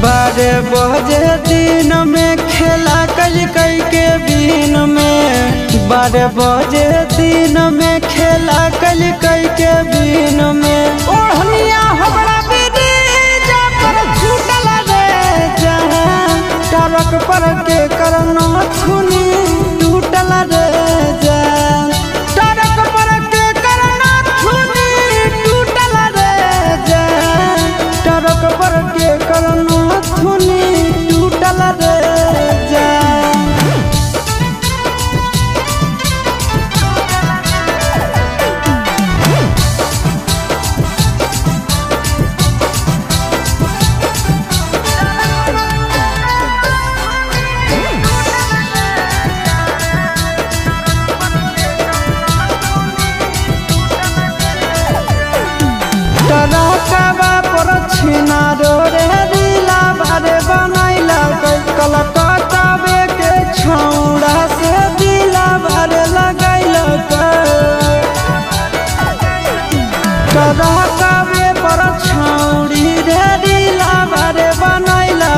12 बजे दिन में खेला कल कई के बीन में 12 बजे दिन में खेला कल कई के बीन में ओढ़निया हमरा बिरिया पर छूटल रे जहां टरक पर के करना छुनी टूटल रे जहां टरक पर के करना छुनी टूटल रे जहां टरक पर के करना छुनी टूटल रे जहां टरकवा पर छिना रे दिला भरे बनैला कलकत्तावे के छौड़ा से दिला भरे लगैला टरकवे पर छौड़ी रे दिला भरे बनैला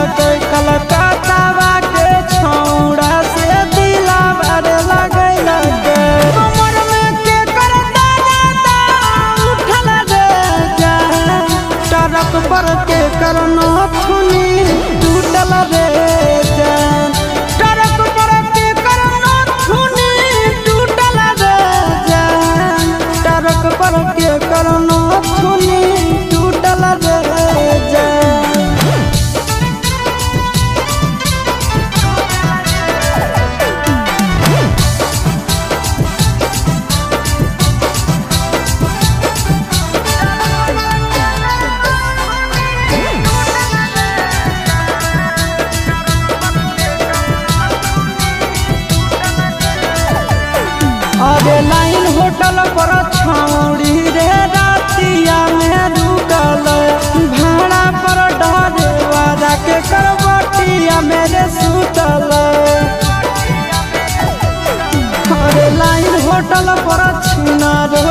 कलकत्तावा के छौड़ा से दिला भरे लगैला कमर में के कर दादा उठल रे टरक पर के करना छुनी टूटल रे जान टरक पर के करना छुनी टूटल रे जान टरक पर के करना छुनी टूटल रे जान अरे लाइन होटल पर छौड़ी रे रातिया में रुकल भाड़ा पर डरे वाला के करवटिया मेरे सुतल अरे लाइन होटल पर छिना रे